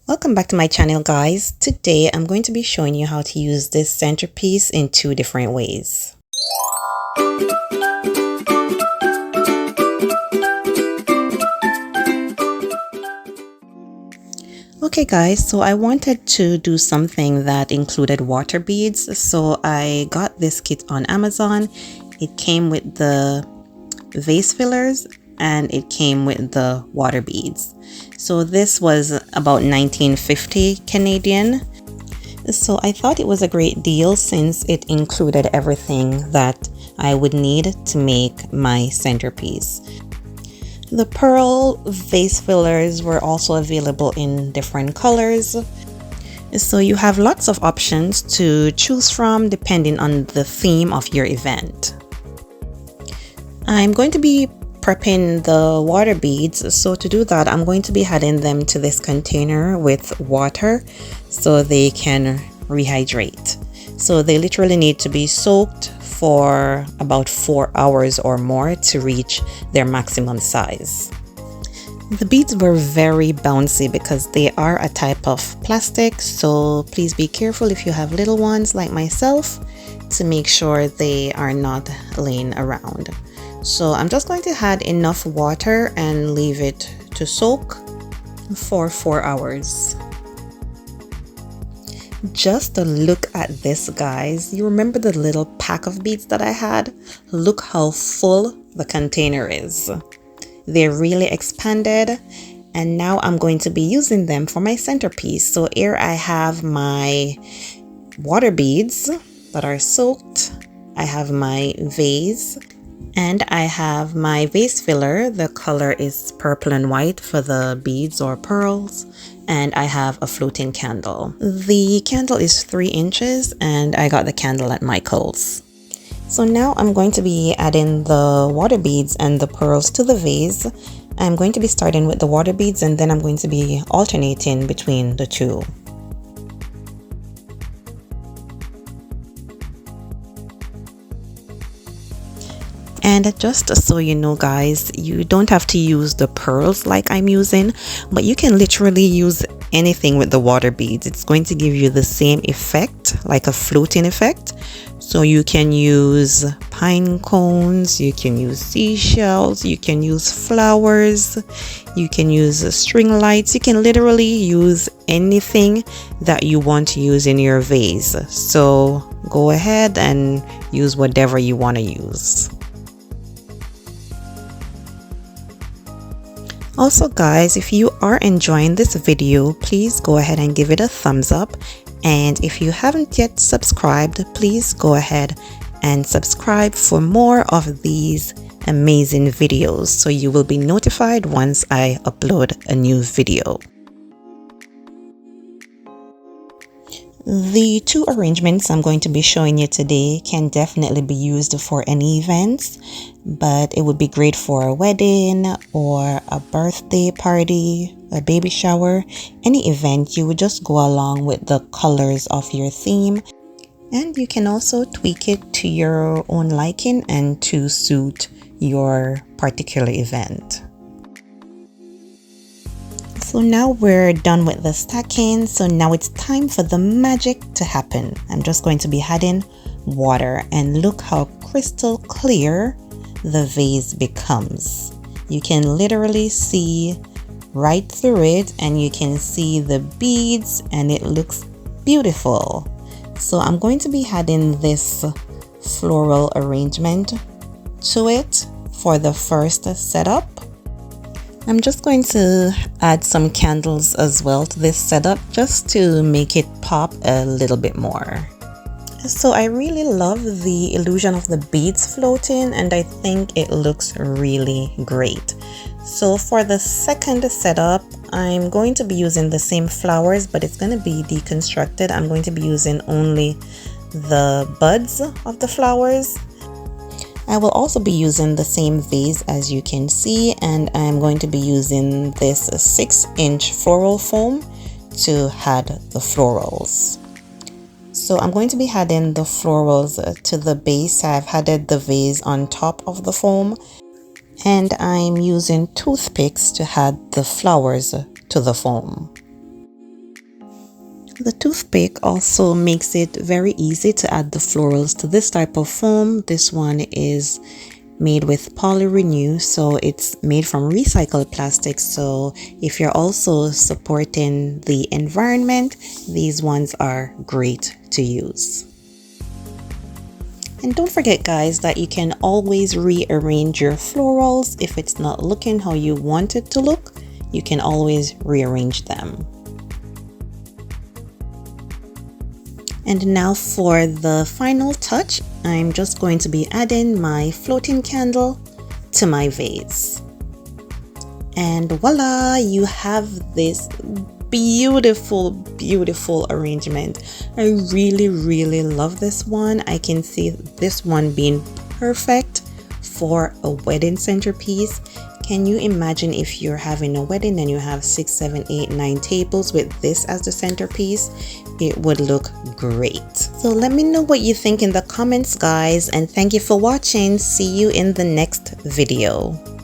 Welcome back to my channel, guys. Today I'm going to be showing you how to use this centerpiece in two different ways. Okay guys, so I wanted to do something that included water beads, so I got this kit on Amazon. It came with the vase fillers and it came with the water beads. So this was about 1950 Canadian. So I thought it was a great deal since it included everything that I would need to make my centerpiece. The pearl vase fillers were also available in different colors. So you have lots of options to choose from depending on the theme of your event. I'm going to be prepping the water beads, so to do that I'm going to be adding them to this container with water so they can rehydrate. So they literally need to be soaked for about 4 hours or more to reach their maximum size. The beads were very bouncy because they are a type of plastic, so please be careful if you have little ones like myself to make sure they are not laying around. So I'm just going to add enough water and leave it to soak for 4 hours. Just a look at this, guys. You remember the little pack of beads that I had? Look how full the container is. They're really expanded, and now I'm going to be using them for my centerpiece. So here I have my water beads that are soaked. I have my vase. And I have my vase filler. The color is purple and white for the beads or pearls. And I have a floating candle. The candle is 3 inches and I got the candle at Michael's. So now I'm going to be adding the water beads and the pearls to the vase. I'm going to be starting with the water beads and then I'm going to be alternating between the two. And just so you know, guys, you don't have to use the pearls like I'm using, but you can literally use anything with the water beads. It's going to give you the same effect, like a floating effect. So you can use pine cones, you can use seashells, you can use flowers, you can use string lights. You can literally use anything that you want to use in your vase. So go ahead and use whatever you want to use. Also guys, if you are enjoying this video, please go ahead and give it a thumbs up. And if you haven't yet subscribed, please go ahead and subscribe for more of these amazing videos so you will be notified once I upload a new video. The two arrangements I'm going to be showing you today can definitely be used for any events, but it would be great for a wedding or a birthday party, a baby shower, any event. You would just go along with the colors of your theme, and you can also tweak it to your own liking and to suit your particular event. So now we're done with the stacking, so now it's time for the magic to happen. I'm just going to be adding water and look how crystal clear the vase becomes. You can literally see right through it and you can see the beads and it looks beautiful. So I'm going to be adding this floral arrangement to it for the first setup. I'm just going to add some candles as well to this setup just to make it pop a little bit more. So I really love the illusion of the beads floating and I think it looks really great. So for the second setup, I'm going to be using the same flowers, but it's going to be deconstructed. I'm going to be using only the buds of the flowers. I will also be using the same vase as you can see, and I'm going to be using this 6-inch floral foam to add the florals. So I'm going to be adding the florals to the base. I've added the vase on top of the foam, and I'm using toothpicks to add the flowers to the foam. The toothpick also makes it very easy to add the florals to this type of foam. This one is made with polyrenew, so it's made from recycled plastic. So if you're also supporting the environment, these ones are great to use. And don't forget guys that you can always rearrange your florals. If it's not looking how you want it to look, you can always rearrange them. And now for the final touch, I'm just going to be adding my floating candle to my vase. And voila, you have this beautiful, beautiful arrangement. I really love this one. I can see this one being perfect for a wedding centerpiece. Can you imagine if you're having a wedding and you have 6, 7, 8, 9 tables with this as the centerpiece? It would look great. So let me know what you think in the comments, guys, and thank you for watching. See you in the next video.